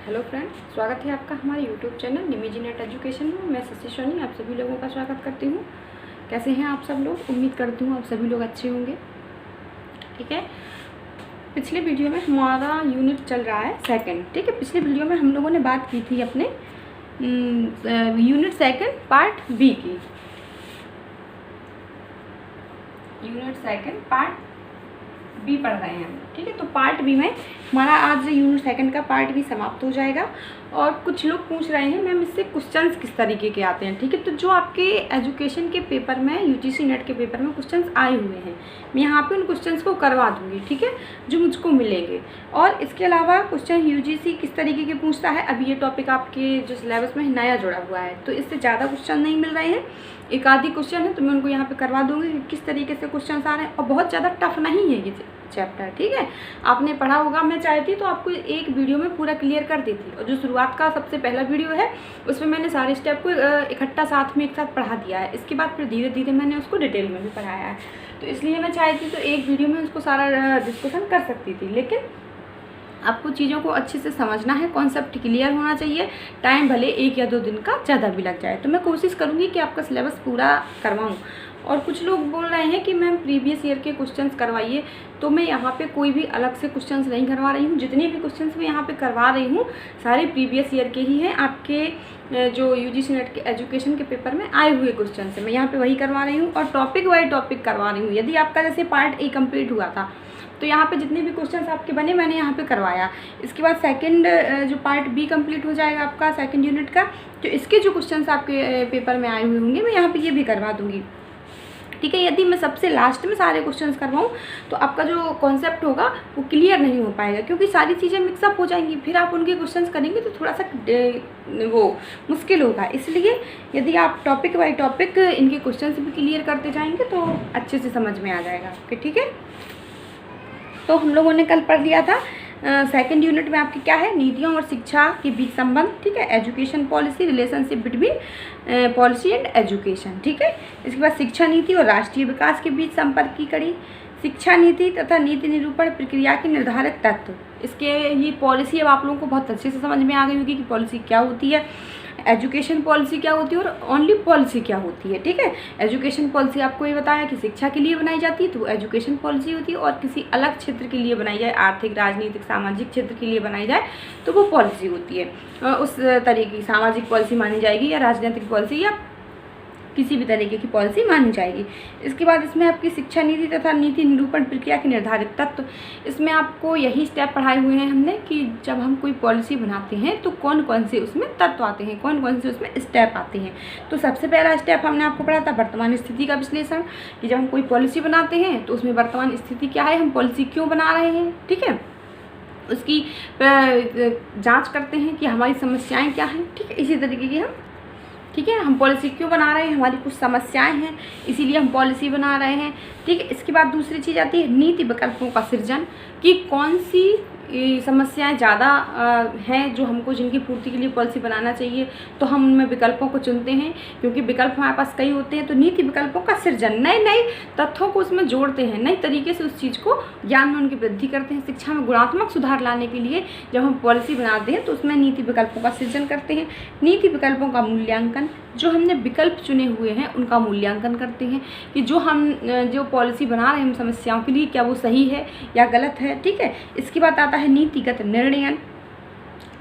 Hello friend, स्वागत है आपका हमारे यूट्यूब चैनल निमिजी नेट एजुकेशन में। मैं शशि सोनी आप सभी लोगों का स्वागत करती हूँ। कैसे हैं आप सब लोग? उम्मीद करती हूँ आप सभी लोग अच्छे होंगे। ठीक है, पिछले वीडियो में हमारा यूनिट चल रहा है सेकंड। ठीक है, पिछले वीडियो में हम लोगों ने बात की थी अपने यूनिट सेकंड पार्ट बी की। यूनिट सेकंड पार्ट बी पढ़ रहे हैं हम। ठीक है, तो पार्ट बी में हमारा आज यूनिट सेकंड का पार्ट भी समाप्त हो जाएगा। और कुछ लोग पूछ रहे हैं मैम इससे क्वेश्चंस किस तरीके के आते हैं। ठीक है, तो जो आपके एजुकेशन के पेपर में यूजीसी नेट के पेपर में क्वेश्चंस आए हुए हैं, मैं यहाँ पे उन क्वेश्चंस को करवा दूँगी। ठीक है, जो मुझको मिलेंगे। और इसके अलावा क्वेश्चन यूजीसी किस तरीके के पूछता है, अभी ये टॉपिक आपके जो सिलेबस में नया जुड़ा हुआ है, तो इससे ज़्यादा क्वेश्चन नहीं मिल रहे हैं, एक आधी क्वेश्चन है, तो मैं उनको यहाँ पे करवा दूँगी कि किस तरीके से क्वेश्चन आ रहे हैं। और बहुत ज़्यादा टफ नहीं है ये चैप्टर। ठीक है, आपने पढ़ा होगा, मैं चाहती तो आपको एक वीडियो में पूरा क्लियर कर देती। और जो शुरुआत का सबसे पहला वीडियो है उसमें मैंने सारे स्टेप को इकट्ठा साथ में एक साथ पढ़ा दिया है। इसके बाद फिर धीरे धीरे मैंने उसको डिटेल में भी पढ़ाया है, तो इसलिए मैं चाहती तो एक वीडियो में उसको सारा डिस्कशन कर सकती थी। लेकिन आपको चीज़ों को अच्छे से समझना है, कॉन्सेप्ट क्लियर होना चाहिए। टाइम भले 1 या 2 दिन का ज़्यादा भी लग जाए, तो मैं कोशिश करूँगी कि आपका सिलेबस पूरा करवाऊँ। और कुछ लोग बोल रहे हैं कि मैम प्रीवियस ईयर के क्वेश्चंस करवाइए, तो मैं यहाँ पे कोई भी अलग से क्वेश्चंस नहीं करवा रही हूँ। जितने भी क्वेश्चंस मैं यहाँ पे करवा रही हूँ सारे प्रीवियस ईयर के ही हैं। आपके जो यूजीसी नेट के एजुकेशन के पेपर में आए हुए क्वेश्चन है, मैं यहाँ पे वही करवा रही हूँ। और टॉपिक वाइज टॉपिक करवा रही हूँ। यदि आपका जैसे पार्ट ए कम्प्लीट हुआ था, तो यहाँ पे जितने भी क्वेश्चंस आपके बने मैंने यहाँ पे करवाया। इसके बाद सेकंड जो पार्ट बी कंप्लीट हो जाएगा आपका सेकंड यूनिट का, तो इसके जो क्वेश्चंस आपके पेपर में आए हुए होंगे मैं यहाँ पे ये भी करवा दूँगी। ठीक है, यदि मैं सबसे लास्ट में सारे क्वेश्चंस करवाऊँ तो आपका जो कॉन्सेप्ट होगा वो क्लियर नहीं हो पाएगा, क्योंकि सारी चीज़ें मिक्सअप हो जाएंगी। फिर आप उनके क्वेश्चंस करेंगे तो थोड़ा सा वो मुश्किल होगा। इसलिए यदि आप टॉपिक बाई टॉपिक इनके क्वेश्चंस भी क्लियर करते जाएंगे तो अच्छे से समझ में आ जाएगा आपके। ठीक है, तो हम लोगों ने कल पढ़ लिया था सेकंड यूनिट में आपकी क्या है, नीतियों और शिक्षा के बीच संबंध। ठीक है, education policy, relationship between policy and education. ठीक है, इसके बाद शिक्षा नीति और राष्ट्रीय विकास के बीच संपर्क की कड़ी, शिक्षा नीति तथा नीति निरूपण प्रक्रिया के निर्धारक तत्व। इसके ये पॉलिसी अब आप लोगों को बहुत अच्छे से समझ में आ गई होगी कि पॉलिसी क्या होती है, एजुकेशन पॉलिसी क्या होती है और ओनली पॉलिसी क्या होती है। ठीक है, एजुकेशन पॉलिसी आपको ये बताया कि शिक्षा के लिए बनाई जाती है तो वो एजुकेशन पॉलिसी होती है, और किसी अलग क्षेत्र के लिए बनाई जाए, आर्थिक राजनीतिक सामाजिक क्षेत्र के लिए बनाई जाए तो वो पॉलिसी होती है। उस तरीके की सामाजिक पॉलिसी मानी जाएगी या राजनीतिक पॉलिसी या किसी भी तरीके की पॉलिसी मानी जाएगी। इसके बाद इसमें आपकी शिक्षा नीति तथा नीति निरूपण प्रक्रिया के निर्धारित तत्व। इसमें आपको यही स्टेप पढ़ाए हुए हैं हमने कि जब हम कोई पॉलिसी बनाते हैं तो कौन कौन से उसमें तत्व आते हैं, कौन कौन से उसमें स्टेप आते हैं। तो सबसे पहला स्टेप हमने आपको पढ़ा था वर्तमान स्थिति का विश्लेषण, कि जब हम कोई पॉलिसी बनाते हैं तो उसमें वर्तमान स्थिति क्या है, हम पॉलिसी क्यों बना रहे हैं। ठीक है, उसकी जाँच करते हैं कि हमारी समस्याएँ क्या हैं। ठीक है, इसी तरीके की ठीक है, हम पॉलिसी क्यों बना रहे हैं, हमारी कुछ समस्याएं हैं इसीलिए हम पॉलिसी बना रहे हैं। ठीक है, इसके बाद दूसरी चीज़ आती है नीति विकल्पों का सृजन, कि कौन सी समस्याएं ज़्यादा हैं जो हमको जिनकी पूर्ति के लिए पॉलिसी बनाना चाहिए, तो हम उनमें विकल्पों को चुनते हैं। क्योंकि विकल्प हमारे पास कई होते हैं, तो नीति विकल्पों का सृजन, नए नए तथ्यों को उसमें जोड़ते हैं, नई तरीके से उस चीज़ को ज्ञान में उनकी वृद्धि करते हैं। शिक्षा में गुणात्मक सुधार लाने के लिए जब हम पॉलिसी बनाते हैं तो उसमें नीति विकल्पों का सृजन करते हैं। नीति विकल्पों का मूल्यांकन, जो हमने विकल्प चुने हुए हैं उनका मूल्यांकन करते हैं कि जो पॉलिसी बना रहे हैं हम समस्याओं के लिए, क्या वो सही है या गलत है। ठीक है, इसके बाद आता है नीतिगत निर्णय।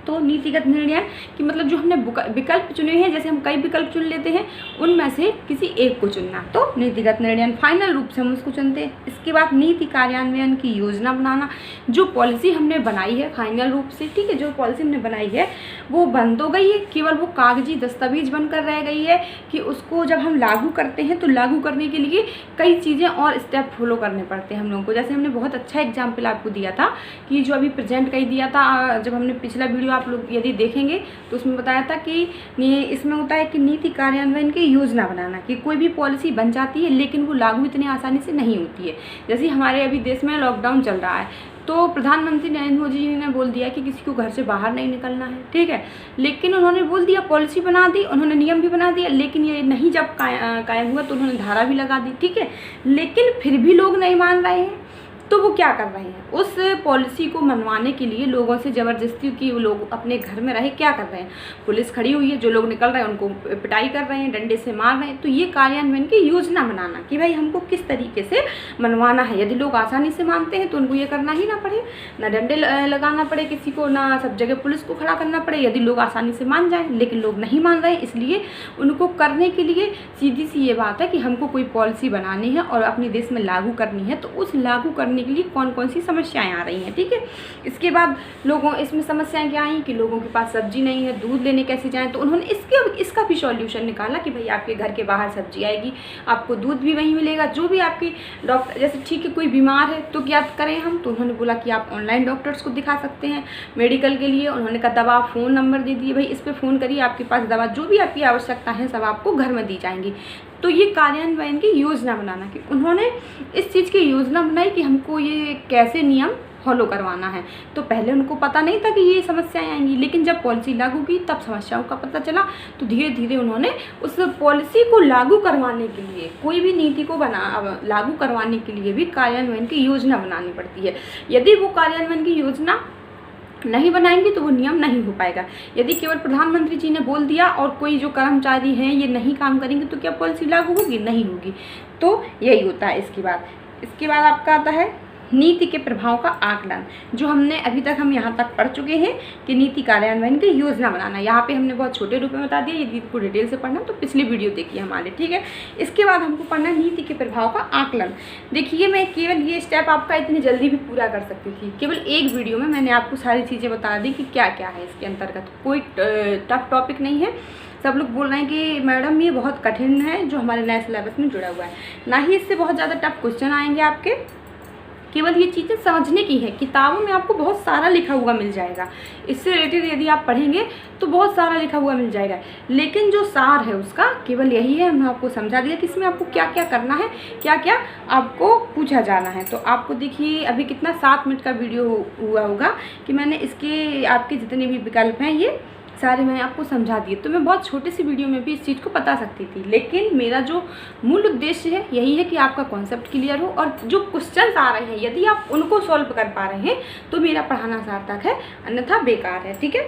तो नीतिगत निर्णय कि मतलब जो हमने विकल्प चुने हैं, जैसे हम कई विकल्प चुन लेते हैं उनमें से किसी एक को चुनना, तो नीतिगत निर्णय फाइनल रूप से हम उसको चुनते हैं। इसके बाद नीति कार्यान्वयन की योजना बनाना, जो पॉलिसी हमने बनाई है फाइनल रूप से, ठीक है, जो पॉलिसी हमने बनाई है वो बन तो गई है, केवल वो कागजी दस्तावेज बनकर रह गई है कि उसको जब हम लागू करते हैं तो लागू करने के लिए कई चीज़ें और स्टेप फॉलो करने पड़ते हैं हम लोगों को। जैसे हमने बहुत अच्छा एग्जाम्पल आपको दिया था कि जो अभी प्रेजेंट का ही दिया था, जब हमने पिछला वीडियो आप लोग यदि देखेंगे तो उसमें बताया था कि इसमें होता है कि नीति कार्यान्वयन की योजना बनाना, कि कोई भी पॉलिसी बन जाती है लेकिन वो लागू इतनी आसानी से नहीं होती है। जैसे हमारे अभी देश में लॉकडाउन चल रहा है, तो प्रधानमंत्री नरेंद्र मोदी जी ने बोल दिया कि किसी को घर से बाहर नहीं निकलना है। ठीक है, लेकिन उन्होंने बोल दिया, पॉलिसी बना दी, उन्होंने नियम भी बना दिया, लेकिन ये नहीं जब कायम हुआ तो उन्होंने धारा भी लगा दी। ठीक है, लेकिन फिर भी लोग नहीं मान रहे हैं। तो वो क्या कर रहे हैं, उस पॉलिसी को मनवाने के लिए लोगों से ज़बरदस्ती की वो लोग अपने घर में रहे क्या कर रहे हैं, पुलिस खड़ी हुई है, जो लोग निकल रहे हैं उनको पिटाई कर रहे हैं, डंडे से मार रहे हैं। तो ये कार्यान्वयन की योजना बनाना कि भाई हमको किस तरीके से मनवाना है। यदि लोग आसानी से मानते हैं तो उनको ये करना ही ना पड़े, ना डंडे लगाना पड़े किसी को, ना सब जगह पुलिस को खड़ा करना पड़े, यदि लोग आसानी से मान जाएं। लेकिन लोग नहीं मान रहे, इसलिए उनको करने के लिए सीधी सी ये बात है कि हमको कोई पॉलिसी बनानी है और अपने देश में लागू करनी है। तो उस लागू करने के लिए कौन कौन सी समस्याएं आ रही हैं, ठीक है। इसके बाद लोगों इसमें समस्याएं क्या आई कि लोगों के पास सब्जी नहीं है, दूध लेने कैसे जाएं। तो उन्होंने इसका भी सॉल्यूशन निकाला कि भाई आपके घर के बाहर सब्जी आएगी, आपको दूध भी वहीं मिलेगा। जो भी आपकी डॉक्टर, जैसे ठीक है कोई बीमार है तो क्या करें हम, तो उन्होंने बोला कि आप ऑनलाइन डॉक्टर्स को दिखा सकते हैं मेडिकल के लिए। उन्होंने कहा दवा फ़ोन नंबर दे दिए, भाई इस पर फ़ोन करिए, आपके पास दवा जो भी आपकी आवश्यकता है सब आपको घर में दी जाएंगी। तो ये कार्यान्वयन की योजना बनाना कि उन्होंने इस चीज़ की योजना बनाई कि हमको ये कैसे नियम फॉलो करवाना है। तो पहले उनको पता नहीं था कि ये समस्याएं आएंगी, लेकिन जब पॉलिसी लागू की तब समस्याओं का पता चला। तो धीरे धीरे उन्होंने उस पॉलिसी को लागू करवाने के लिए, कोई भी नीति को लागू करवाने के लिए भी कार्यान्वयन की योजना बनानी पड़ती है। यदि वो कार्यान्वयन की योजना नहीं बनाएंगे तो वो नियम नहीं हो पाएगा। यदि केवल प्रधानमंत्री जी ने बोल दिया और कोई जो कर्मचारी हैं ये नहीं काम करेंगे तो क्या पॉलिसी लागू होगी, नहीं होगी। तो यही होता है। इसके बाद आपका आता है नीति के प्रभाव का आकलन, जो हमने अभी तक हम यहाँ तक पढ़ चुके हैं कि नीति कार्यान्वयन की योजना बनाना। यहाँ पे हमने बहुत छोटे रूप में बता दिया, यदि को डिटेल से पढ़ना तो पिछली वीडियो देखिए हमारे, ठीक है। इसके बाद हमको पढ़ना है नीति के प्रभाव का आकलन। देखिए मैं केवल ये स्टेप आपका इतनी जल्दी भी पूरा कर सकती थी, केवल एक वीडियो में मैंने आपको सारी चीज़ें बता दी कि क्या क्या है इसके अंतर्गत। कोई टफ टॉपिक नहीं है। सब लोग बोल रहे हैं कि मैडम ये बहुत कठिन है जो हमारे नए सिलेबस में जुड़ा हुआ है, ना ही इससे बहुत ज़्यादा टफ क्वेश्चन आएंगे आपके। केवल ये चीज़ें समझने की है। किताबों में आपको बहुत सारा लिखा हुआ मिल जाएगा, इससे रिलेटेड यदि आप पढ़ेंगे तो बहुत सारा लिखा हुआ मिल जाएगा, लेकिन जो सार है उसका केवल यही है। हमने आपको समझा दिया कि इसमें आपको क्या क्या करना है, क्या क्या आपको पूछा जाना है। तो आपको देखिए अभी कितना 7 मिनट का वीडियो हुआ होगा कि मैंने इसके आपके जितने भी विकल्प हैं ये सारे मैंने आपको समझा दिए। तो मैं बहुत छोटी सी वीडियो में भी इस चीज़ को बता सकती थी, लेकिन मेरा जो मूल उद्देश्य है यही है कि आपका कॉन्सेप्ट क्लियर हो और जो क्वेश्चंस आ रहे हैं यदि आप उनको सॉल्व कर पा रहे हैं तो मेरा पढ़ाना सार्थक है, अन्यथा बेकार है, ठीक है।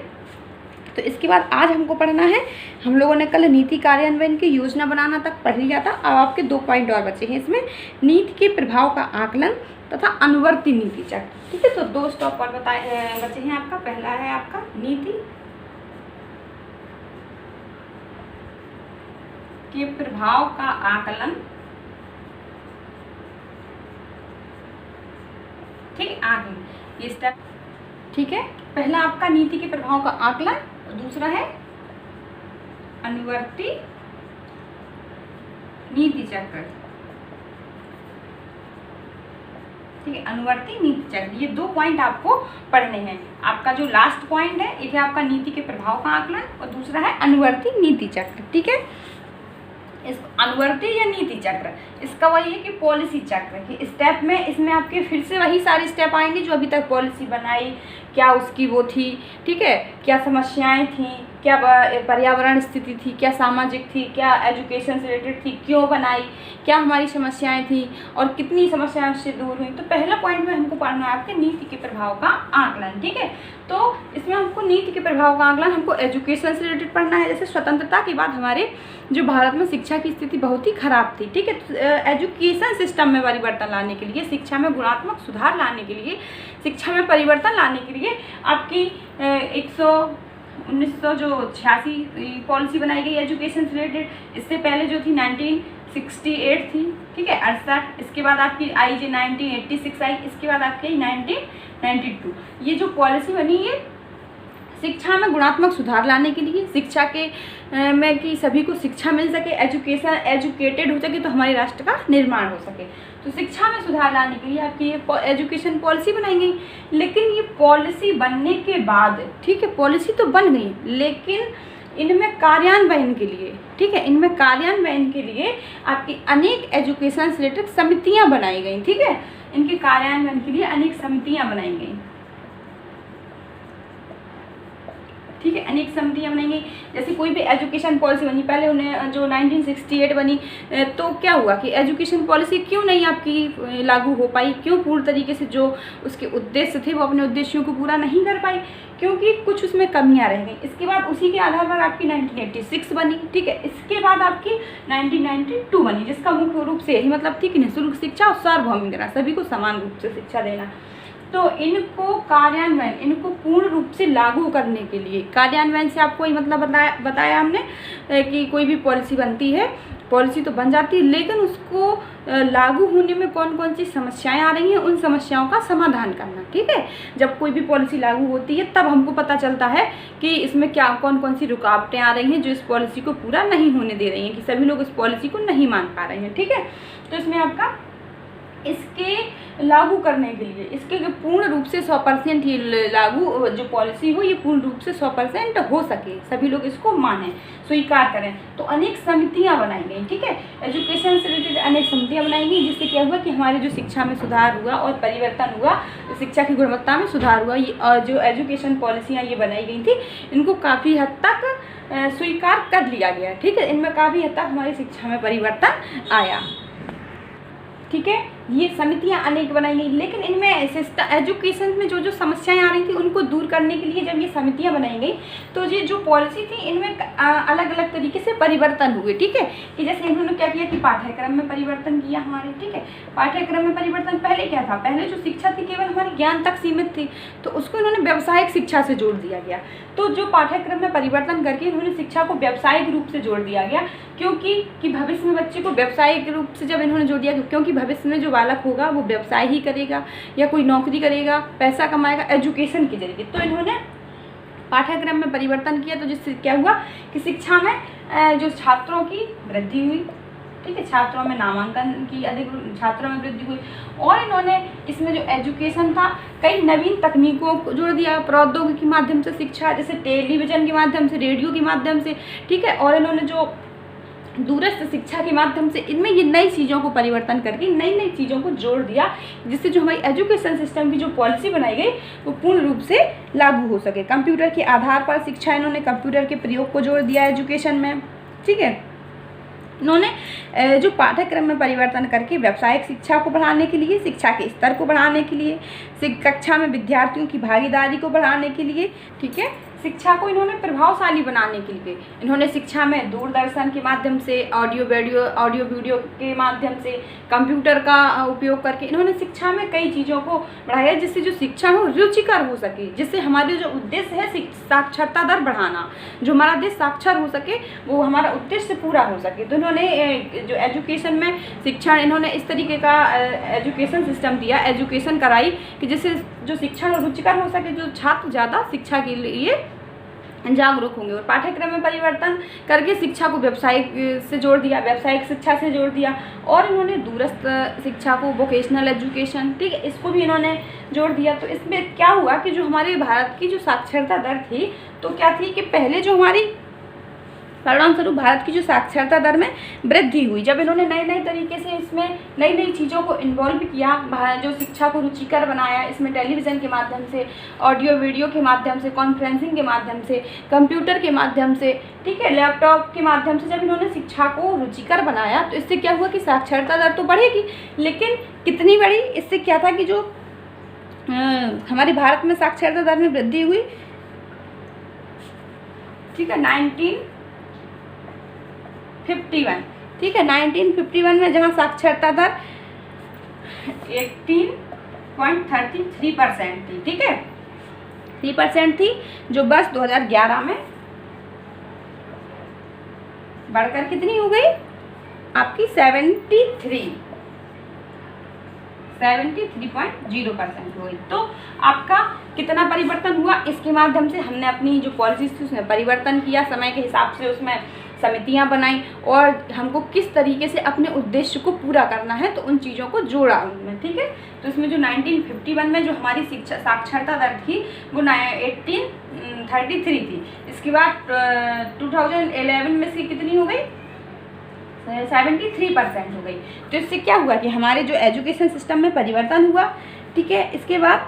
तो इसके बाद आज हमको पढ़ना है, हम लोगों ने कल नीति कार्यान्वयन की योजना बनाना तक पढ़ लिया था। अब आपके 2 पॉइंट और बचे हैं इसमें, नीति के प्रभाव का आकलन तथा अनुवर्ती नीति चक्र, ठीक है। तो 2 स्टॉप और बचे हैं आपका। पहला है आपका नीति के प्रभाव का आकलन, ठीक, आकलन ये स्टेप, ठीक है। पहला आपका नीति के प्रभाव का आकलन और दूसरा है अनुवर्ती नीति चक्र, ठीक है। अनुवर्ती नीति चक्र, ये 2 पॉइंट आपको पढ़ने हैं। आपका जो लास्ट पॉइंट है एक है आपका नीति के प्रभाव का आकलन और दूसरा है अनुवर्ती नीति चक्र, ठीक है। इस अनुवर्ती या नीति चक्र, इसका वही है कि पॉलिसी चक्र के स्टेप में इसमें आपके फिर से वही सारे स्टेप आएंगे जो अभी तक पॉलिसी बनाई, क्या उसकी वो थी, ठीक है, क्या समस्याएं थी, क्या पर्यावरण स्थिति थी, क्या सामाजिक थी, क्या एजुकेशन से रिलेटेड थी, क्यों बनाई, क्या हमारी समस्याएं थी और कितनी समस्याएं उससे दूर हुई। तो पहला पॉइंट में हमको पढ़ना है आपके नीति के प्रभाव का आकलन, ठीक है। तो इसमें हमको नीति के प्रभाव का आकलन हमको एजुकेशन से रिलेटेड पढ़ना है। जैसे स्वतंत्रता के बाद हमारे जो भारत में शिक्षा की स्थिति बहुत ही खराब थी, ठीक है। तो एजुकेशन सिस्टम में परिवर्तन लाने के लिए, शिक्षा में गुणात्मक सुधार लाने के लिए, शिक्षा में परिवर्तन लाने के लिए आपकी 1986 पॉलिसी बनाई गई एजुकेशन से रिलेटेड। इससे पहले जो थी 1968 थी, ठीक है, 68। इसके बाद आपकी आई जो 1986 आई, इसके बाद आपकी 1992। ये जो पॉलिसी बनी है शिक्षा में गुणात्मक सुधार लाने के लिए, शिक्षा के में कि सभी को शिक्षा मिल सके, एजुकेटेड हो सके तो हमारे राष्ट्र का निर्माण हो सके। तो शिक्षा में सुधार लाने के लिए आपकी ये एजुकेशन पॉलिसी बनाई गई। लेकिन ये पॉलिसी बनने के बाद, ठीक है, पॉलिसी तो बन गई लेकिन इनमें कार्यान्वयन के लिए, ठीक है, इनमें कार्यान्वयन के लिए आपकी अनेक एजुकेशन से रिलेटेड समितियाँ बनाई गई, ठीक है। इनके कार्यान्वयन के लिए अनेक समितियाँ बनाई गई। ठीक है, अनेक समितियाँ बनाई गई। जैसे कोई भी एजुकेशन पॉलिसी बनी, पहले उन्हें जो 1968 बनी, तो क्या हुआ कि एजुकेशन पॉलिसी क्यों नहीं आपकी लागू हो पाई, क्यों पूर्ण तरीके से जो उसके उद्देश्य थे वो अपने उद्देश्यों को पूरा नहीं कर पाई, क्योंकि कुछ उसमें कमियां रह गई। इसके बाद उसी के आधार पर आपकी 1986 बनी, ठीक है। इसके बाद आपकी 1992 बनी, जिसका मुख्य रूप से यही मतलब थी कि निःशुल्क शिक्षा और सार्वभौमिक देना, सभी को समान रूप से शिक्षा देना। तो इनको कार्यान्वयन, इनको पूर्ण रूप से लागू करने के लिए, कार्यान्वयन से आपको ये मतलब बताया हमने कि कोई भी पॉलिसी बनती है, पॉलिसी तो बन जाती है, लेकिन उसको लागू होने में कौन कौन सी समस्याएं आ रही हैं, उन समस्याओं का समाधान करना, ठीक है। जब कोई भी पॉलिसी लागू होती है तब हमको पता चलता है कि इसमें क्या कौन कौन सी रुकावटें आ रही हैं जो इस पॉलिसी को पूरा नहीं होने दे रही हैं, कि सभी लोग इस पॉलिसी को नहीं मान पा रहे हैं, ठीक है। तो इसमें आपका इसके लागू करने के लिए, इसके पूर्ण रूप से 100% ये लागू जो पॉलिसी हो, ये पूर्ण रूप से 100% हो सके, सभी लोग इसको मानें, स्वीकार करें, तो अनेक समितियां बनाई गई, ठीक है। एजुकेशन से रिलेटेड अनेक समितियां बनाई गई, जिससे क्या हुआ कि हमारी जो शिक्षा में सुधार हुआ और परिवर्तन हुआ, शिक्षा की गुणवत्ता में सुधार हुआ। ये और जो एजुकेशन पॉलिसियाँ ये बनाई गई थी, इनको काफ़ी हद तक स्वीकार कर लिया गया, ठीक है। इनमें काफ़ी हद तक हमारी शिक्षा में परिवर्तन आया, ठीक है। ये समितियां अनेक बनाई गई, लेकिन इनमें सिस्टम एजुकेशन में जो जो समस्याएं आ रही थी उनको दूर करने के लिए जब ये समितियां बनाई गई, तो ये जो पॉलिसी थी इनमें अलग अलग तरीके से परिवर्तन हुए, ठीक है। कि जैसे इन्होंने क्या किया कि पाठ्यक्रम में परिवर्तन किया हमारे, ठीक है। पाठ्यक्रम में परिवर्तन पहले क्या था, पहले जो शिक्षा थी केवल हमारे ज्ञान तक सीमित थी, तो उसको इन्होंने व्यावसायिक शिक्षा से जोड़ दिया गया। तो जो पाठ्यक्रम में परिवर्तन करके इन्होंने शिक्षा को व्यावसायिक रूप से जोड़ दिया गया, क्योंकि कि भविष्य में बच्चे को व्यावसायिक रूप से जब इन्होंने जोड़ दिया, क्योंकि भविष्य में जो बालक होगा वो व्यवसाय ही करेगा या कोई नौकरी करेगा, पैसा कमाएगा एजुकेशन के जरिए। तो इन्होंने पाठ्यक्रम में परिवर्तन किया, तो जिससे क्या हुआ कि शिक्षा में जो छात्रों की वृद्धि हुई, ठीक है, छात्रों में नामांकन की अधिक छात्रों में वृद्धि हुई, और इन्होंने इसमें जो एजुकेशन था कई नवीन तकनीकों को जोड़ दिया, प्रौद्योगिकी के माध्यम से शिक्षा, जैसे टेलीविज़न के माध्यम से, रेडियो के माध्यम से, ठीक है। और इन्होंने जो दूरस्थ शिक्षा के माध्यम से, इनमें ये नई चीज़ों को परिवर्तन करके नई नई चीज़ों को जोड़ दिया, जिससे जो हमारी एजुकेशन सिस्टम की जो पॉलिसी बनाई गई वो पूर्ण रूप से लागू हो सके। कंप्यूटर के आधार पर शिक्षा, इन्होंने कंप्यूटर के प्रयोग को जोड़ दिया एजुकेशन में, ठीक है। इन्होंने जो पाठ्यक्रम में परिवर्तन करके व्यावसायिक शिक्षा को बढ़ाने के लिए, शिक्षा के स्तर को बढ़ाने के लिए, कक्षा में विद्यार्थियों की भागीदारी को बढ़ाने के लिए, ठीक है, शिक्षा को इन्होंने प्रभावशाली बनाने के लिए इन्होंने शिक्षा में दूरदर्शन के माध्यम से, ऑडियो वीडियो के माध्यम से, कंप्यूटर का उपयोग करके इन्होंने शिक्षा में कई चीज़ों को बढ़ाया, जिससे जो शिक्षा हो रुचिकर हो सके, जिससे हमारे जो उद्देश्य है साक्षरता दर बढ़ाना, जो हमारा देश साक्षर हो सके, वो हमारा उद्देश्य पूरा हो सके। तो इन्होंने जो एजुकेशन में शिक्षा, इन्होंने इस तरीके का एजुकेशन सिस्टम दिया, एजुकेशन कराई कि जिससे जो शिक्षा में रुचिकर हो सके, जो छात्र ज़्यादा शिक्षा के लिए जागरूक होंगे। और पाठ्यक्रम में परिवर्तन करके शिक्षा को व्यावसायिक से जोड़ दिया, व्यावसायिक शिक्षा से जोड़ दिया, और इन्होंने दूरस्थ शिक्षा को, वोकेशनल एजुकेशन, ठीक है, इसको भी इन्होंने जोड़ दिया। तो इसमें क्या हुआ कि जो हमारे भारत की जो साक्षरता दर थी, तो क्या थी कि पहले जो हमारी परिणाम स्वरूप भारत की जो साक्षरता दर में वृद्धि हुई, जब इन्होंने नए नए तरीके से इसमें नई नई चीज़ों को इन्वॉल्व किया, जो शिक्षा को रुचिकर बनाया, इसमें टेलीविज़न के माध्यम से, ऑडियो वीडियो के माध्यम से, कॉन्फ्रेंसिंग के माध्यम से, कंप्यूटर के माध्यम से, ठीक है, लैपटॉप के माध्यम से, जब इन्होंने शिक्षा को रुचिकर बनाया, तो इससे क्या हुआ कि साक्षरता दर तो बढ़ेगी, लेकिन कितनी बढ़ी, इससे क्या था कि जो हमारे भारत में साक्षरता दर में वृद्धि हुई, ठीक है, 1951, ठीक है, 1951 में जहाँ साक्षरता दर 18.33% थी, ठीक है, 3% थी, जो वर्ष 2011 में बढ़कर कितनी हो गई आपकी 73.0% हो गई। तो आपका कितना परिवर्तन हुआ, इसके माध्यम से हमने अपनी जो पॉलिसीज थी उसमें परिवर्तन किया, समय के हिसाब से उसमें समितियां बनाई, और हमको किस तरीके से अपने उद्देश्य को पूरा करना है, तो उन चीज़ों को जोड़ा उनमें, ठीक है। तो इसमें जो 1951 में जो हमारी शिक्षा साक्षरता दर थी वो 1833 थी। इसके बाद 2011 में से कितनी हो गई, 73% हो गई। तो इससे क्या हुआ कि हमारे जो एजुकेशन सिस्टम में परिवर्तन हुआ, ठीक है। इसके बाद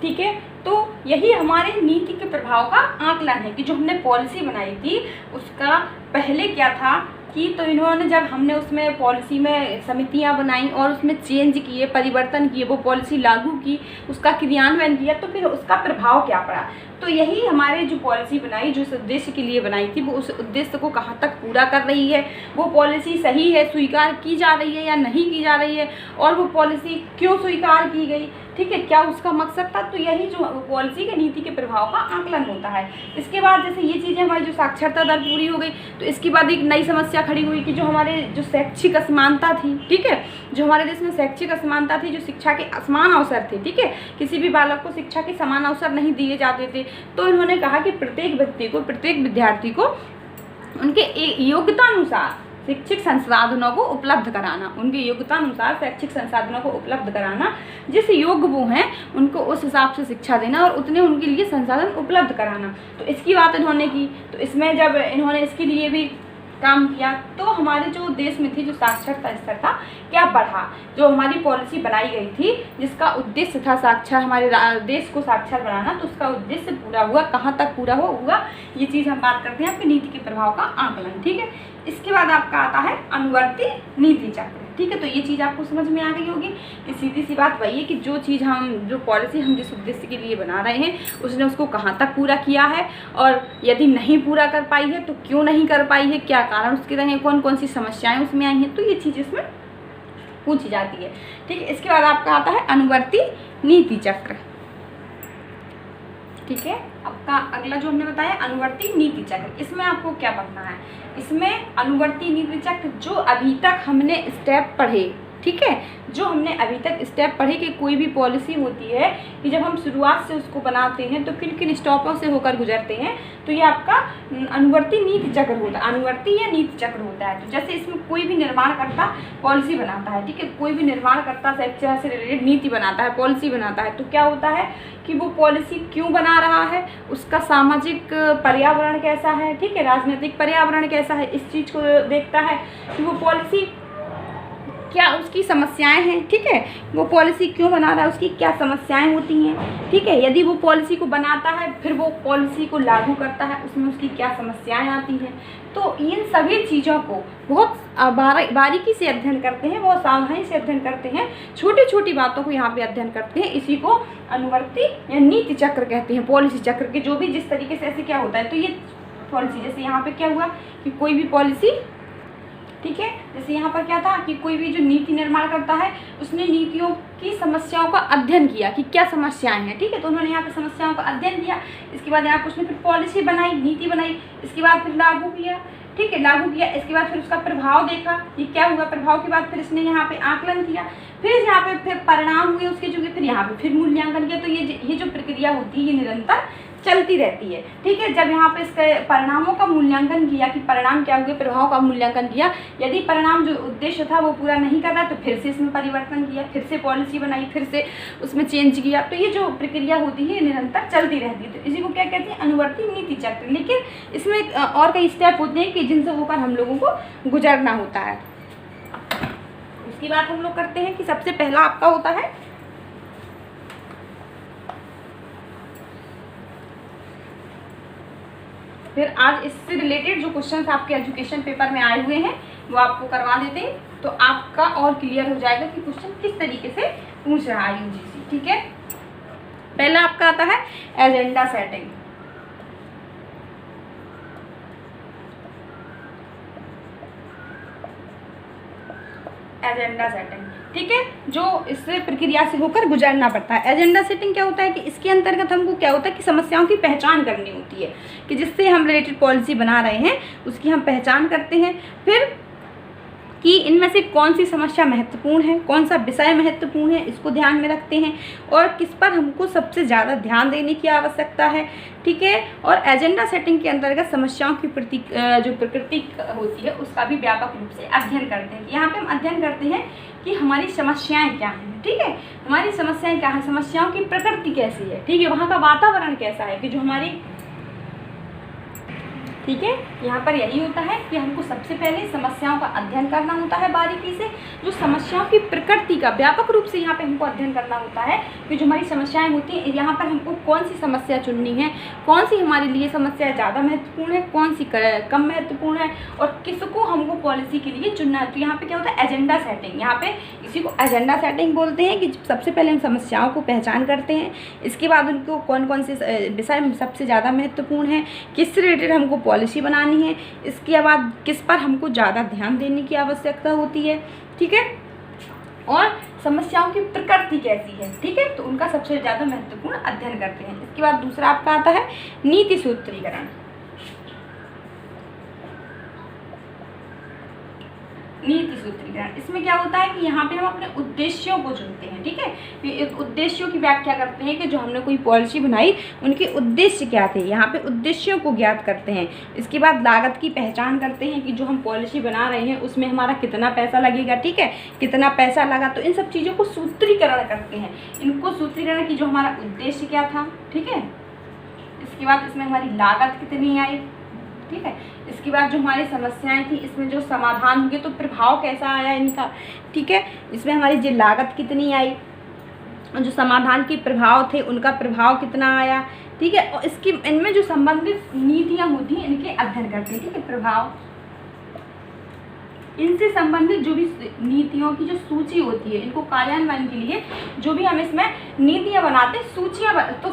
ठीक है। तो यही हमारे नीति के प्रभाव का आकलन है कि जो हमने पॉलिसी बनाई थी उसका पहले क्या था कि तो इन्होंने जब हमने उसमें पॉलिसी में समितियां बनाई और उसमें चेंज किए, परिवर्तन किए, वो पॉलिसी लागू की, उसका क्रियान्वयन किया, तो फिर उसका प्रभाव क्या पड़ा। तो यही हमारे जो पॉलिसी बनाई, जो इस उद्देश्य के लिए बनाई थी, वो उस उद्देश्य को कहाँ तक पूरा कर रही है, वो पॉलिसी सही है, स्वीकार की जा रही है या नहीं की जा रही है, और वो पॉलिसी क्यों स्वीकार की गई, ठीक है, क्या उसका मकसद था। तो यही जो पॉलिसी के नीति के प्रभाव का आकलन होता है। इसके बाद जैसे ये चीज़ें हमारी जो साक्षरता दर पूरी हो गई, तो इसके बाद एक नई समस्या खड़ी हुई कि जो हमारे जो शैक्षिक असमानता थी, ठीक है, जो हमारे देश में शैक्षिक असमानता थी, जो शिक्षा के असमान अवसर थे, ठीक है, किसी भी बालक को शिक्षा के समान अवसर नहीं दिए जाते थे। तो इन्होंने कहा कि प्रत्येक व्यक्ति को, प्रत्येक विद्यार्थी को उनके योग्यता अनुसार शैक्षिक संसाधनों को उपलब्ध कराना, उनके योग्यता अनुसार शैक्षिक संसाधनों को उपलब्ध कराना, जिस योग्य वो हैं उनको उस हिसाब से शिक्षा देना और उतने उनके लिए संसाधन उपलब्ध कराना। तो इसकी बात इन्होंने की। तो इसमें जब इन्होंने इसके लिए भी काम किया तो हमारे जो देश में थी जो साक्षरता स्तर था क्या बढ़ा। जो हमारी पॉलिसी बनाई गई थी जिसका उद्देश्य था साक्षर, हमारे देश को साक्षर बनाना, तो उसका उद्देश्य पूरा हुआ, कहाँ तक पूरा हुआ, ये चीज़ हम बात करते हैं आपकी नीति के प्रभाव का आकलन, ठीक है। इसके बाद आपका आता है अनुवर्ती नीति चक्र, ठीक है। तो ये चीज़ आपको समझ में आ गई होगी कि सीधी सी बात वही है कि जो चीज़ हम, जो पॉलिसी हम जिस उद्देश्य के लिए बना रहे हैं उसने उसको कहाँ तक पूरा किया है, और यदि नहीं पूरा कर पाई है तो क्यों नहीं कर पाई है, क्या कारण उसके रहे, कौन कौन सी समस्याएं उसमें आई हैं, तो ये चीज़ इसमें पूछी जाती है, ठीक है। इसके बाद आपका आता है अनुवर्ती नीति चक्र, ठीक है। आपका अगला जो हमने बताया अनुवर्ती नीति चक्र, इसमें आपको क्या पढ़ना है, इसमें अनुवर्ती नीति चक्र जो अभी तक हमने स्टेप पढ़े, ठीक है, जो हमने अभी तक स्टेप पढ़े कि कोई भी पॉलिसी होती है कि जब हम शुरुआत से उसको बनाते हैं तो किन किन स्टॉपों से होकर गुजरते हैं, तो ये आपका अनुवर्ती नीति चक्र होता है, अनुवर्ती या नीति चक्र होता है। तो जैसे इसमें कोई भी निर्माणकर्ता पॉलिसी बनाता है, ठीक है, कोई भी निर्माणकर्ता शिक्षा से रिलेटेड नीति बनाता है, पॉलिसी बनाता है, तो क्या होता है कि वो पॉलिसी क्यों बना रहा है, उसका सामाजिक पर्यावरण कैसा है, ठीक है, राजनीतिक पर्यावरण कैसा है, इस चीज़ को देखता है कि वो पॉलिसी क्या उसकी समस्याएं हैं, ठीक है, वो पॉलिसी क्यों बना रहा है, उसकी क्या समस्याएं होती हैं, ठीक है, यदि वो पॉलिसी को बनाता है फिर वो पॉलिसी को लागू करता है उसमें उसकी क्या समस्याएं आती हैं। तो इन सभी चीज़ों को बहुत बारीकी से अध्ययन करते हैं, बहुत सावधानी से अध्ययन करते हैं, छोटी छोटी बातों को यहाँ पे अध्ययन करते हैं, इसी को अनुवर्ती या नीति चक्र कहते हैं, पॉलिसी चक्र के जो भी जिस तरीके से ऐसे क्या होता है। तो ये पॉलिसी जैसे यहाँ पे क्या हुआ कि कोई भी पॉलिसी, ठीक है, जैसे यहाँ पर क्या था कि कोई भी जो नीति निर्माण करता है उसने नीतियों की समस्याओं का अध्ययन किया कि क्या समस्याएं हैं, ठीक है, तो उन्होंने यहाँ पे समस्याओं का अध्ययन किया, इसके बाद यहाँ पर उसने फिर पॉलिसी बनाई, नीति बनाई, इसके बाद फिर लागू किया, ठीक है, लागू किया, इसके बाद फिर उसका प्रभाव देखा ये क्या हुआ, प्रभाव के बाद फिर इसने यहाँ पे आकलन किया, फिर यहाँ पे फिर परिणाम हुए उसके जो, फिर यहाँ पे फिर मूल्यांकन किया। तो ये जो प्रक्रिया होती है ये निरंतर चलती रहती है, ठीक है। जब यहाँ पे इसके परिणामों का मूल्यांकन किया कि परिणाम क्या हुए, प्रभाव का मूल्यांकन किया, यदि परिणाम जो उद्देश्य था वो पूरा नहीं कर रहा तो फिर से इसमें परिवर्तन किया, फिर से पॉलिसी बनाई, फिर से उसमें चेंज किया। तो ये जो प्रक्रिया होती है ये निरंतर चलती रहती है, तो इसी को क्या कहते हैं, अनुवर्ती नीति चक्र। लेकिन इसमें और कई स्टेप होते हैं कि जिनसे होकर हम लोगों को गुजरना होता है। उसकी बात हम लोग करते हैं कि सबसे पहला आपका होता है फिर आज इससे रिलेटेड जो क्वेश्चंस आपके एजुकेशन पेपर में आए हुए हैं वो आपको करवा देते हैं, तो आपका और क्लियर हो जाएगा कि क्वेश्चन किस तरीके से पूछ रहा है यूजीसी, ठीक है। पहला आपका आता है एजेंडा सेटिंग, एजेंडा सेटिंग, ठीक है, जो इससे प्रक्रिया से होकर गुजरना पड़ता है। एजेंडा सेटिंग क्या होता है कि इसके अंतर्गत हमको क्या होता है कि समस्याओं की पहचान करनी होती है कि जिससे हम रिलेटेड पॉलिसी बना रहे हैं उसकी हम पहचान करते हैं, फिर कि इनमें से कौन सी समस्या महत्वपूर्ण है, कौन सा विषय महत्वपूर्ण है, इसको ध्यान में रखते हैं और किस पर हमको सबसे ज़्यादा ध्यान देने की आवश्यकता है, ठीक है। और एजेंडा सेटिंग के अंतर्गत समस्याओं की जो प्रकृति होती है उसका भी व्यापक रूप से अध्ययन करते हैं। यहाँ पे हम अध्ययन करते हैं कि हमारी समस्याएं क्या हैं, ठीक है, हमारी समस्याएं क्या हैं, समस्याओं की प्रकृति कैसी है, ठीक है, वहाँ का वातावरण कैसा है कि जो हमारी ठीक है, यहाँ पर यही होता है कि हमको सबसे पहले समस्याओं का अध्ययन करना होता है बारीकी से, जो समस्याओं की प्रकृति का व्यापक रूप से यहाँ पे हमको अध्ययन करना होता है कि जो हमारी समस्याएं होती हैं यहाँ पर हमको कौन सी समस्या चुननी है, कौन सी हमारे लिए समस्या ज़्यादा महत्वपूर्ण है, कौन सी कम महत्वपूर्ण है और किसको हमको पॉलिसी के लिए चुनना है। तो यहाँ पर क्या होता है एजेंडा सेटिंग, यहाँ पर इसी को एजेंडा सेटिंग बोलते हैं कि सबसे पहले हम समस्याओं को पहचान करते हैं, इसके बाद उनको कौन कौन से विषय सबसे ज़्यादा महत्वपूर्ण है, किससे रिलेटेड हमको पॉलिसी बनानी है, इसके बाद किस पर हमको ज़्यादा ध्यान देने की आवश्यकता होती है, ठीक है, और समस्याओं की प्रकृति कैसी है, ठीक है, तो उनका सबसे ज़्यादा महत्वपूर्ण अध्ययन करते हैं। इसके बाद दूसरा आपका आता है नीति सूत्रीकरण। नीति सूत्रीकरण, इसमें क्या होता है कि यहाँ पे हम अपने उद्देश्यों को चुनते हैं, ठीक है, उद्देश्यों की व्याख्या करते हैं कि जो हमने कोई पॉलिसी बनाई उनके उद्देश्य क्या थे, यहाँ पे उद्देश्यों को ज्ञात करते हैं। इसके बाद लागत की पहचान करते हैं कि जो हम पॉलिसी बना रहे हैं उसमें हमारा कितना पैसा लगेगा, ठीक है, कितना पैसा लगा, तो इन सब चीज़ों को सूत्रीकरण करते हैं, इनको सूत्रीकरण की जो हमारा उद्देश्य क्या था, ठीक है, इसके बाद इसमें हमारी लागत कितनी आई, ठीक है, इसके बाद जो हमारी समस्याएं थी इसमें जो समाधान होंगे तो प्रभाव कैसा आया इनका, ठीक है, इसमें हमारी जो लागत कितनी आई और जो समाधान के प्रभाव थे उनका प्रभाव कितना आया, ठीक है, और इसकी इनमें जो संबंधित नीतियां होती हैं इनके अध्ययन करते हैं, ठीक है, प्रभाव, इनसे संबंधित जो भी नीतियों की जो सूची होती है इनको कार्यान्वयन के लिए जो भी हम इसमें नीतियाँ बनाते हैं,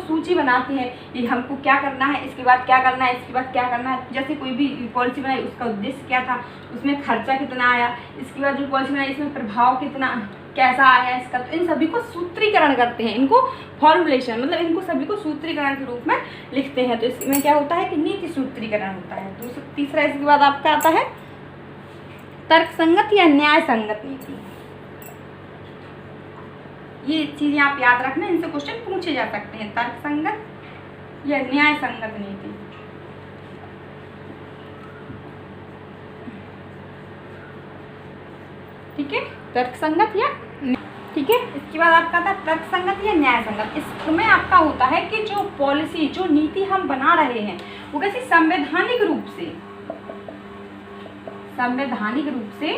सूची बनाते हैं कि हमको क्या करना है, इसके बाद क्या करना है, इसके बाद क्या करना है, जैसे कोई भी पॉलिसी बनाई उसका उद्देश्य क्या था, उसमें खर्चा कितना आया, इसके बाद जो पॉलिसी बनाई इसमें प्रभाव कितना कैसा आया इसका, तो इन सभी को सूत्रीकरण करते हैं, इनको फॉर्मुलेशन मतलब इनको सभी को सूत्रीकरण के रूप में लिखते हैं। तो इसमें क्या होता है कि नीति सूत्रीकरण होता है। तीसरा इसके बाद आपका आता है तर्कसंगत या न्याय संगत नीति। ये चीजें आप याद रखना, इनसे क्वेश्चन पूछे जा सकते हैं, तर्कसंगत या न्याय संगत नीति। ठीक है, तर्कसंगत या, ठीक है, इसके बाद आपका था तर्कसंगत या न्याय संगत। इसमें आपका होता है कि जो पॉलिसी जो नीति हम बना रहे हैं वो कैसी संवैधानिक रूप से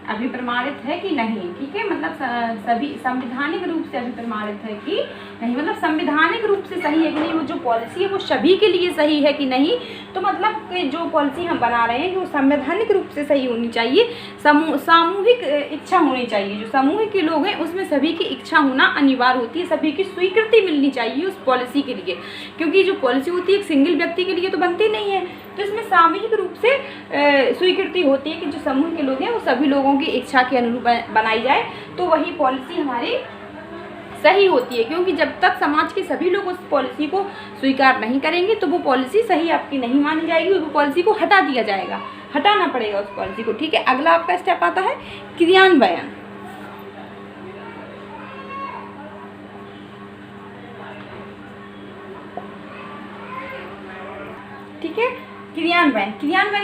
अभिप्रमाणित है कि नहीं, ठीक है, मतलब सभी संवैधानिक रूप से अभिप्रमाणित है कि नहीं, मतलब संवैधानिक रूप से सही है कि नहीं, वो जो पॉलिसी है वो सभी के लिए सही है कि नहीं, तो मतलब कि जो पॉलिसी हम बना रहे हैं वो संवैधानिक रूप से सही होनी चाहिए, सामूहिक इच्छा होनी चाहिए, जो समूह के लोग हैं उसमें सभी की इच्छा होना अनिवार्य होती है, सभी की स्वीकृति मिलनी चाहिए उस पॉलिसी के लिए, क्योंकि जो पॉलिसी होती है एक सिंगल व्यक्ति के लिए तो बनती नहीं है, तो इसमें सामूहिक रूप से स्वीकृति होती है कि जो समूह के लोग हैं वो सभी लोगों की इच्छा के अनुरूप बनाई जाए, तो वही पॉलिसी हमारी सही होती है, क्योंकि जब तक समाज के सभी लोग उस पॉलिसी को स्वीकार नहीं करेंगे तो वो पॉलिसी सही आपकी नहीं मानी जाएगी, वो पॉलिसी को हटा दिया जाएगा, हटाना पड़ेगा उस पॉलिसी को। ठीक है, अगला आपका स्टेप आता है क्रियान्वयन। ठीक है, क्रियान्वयन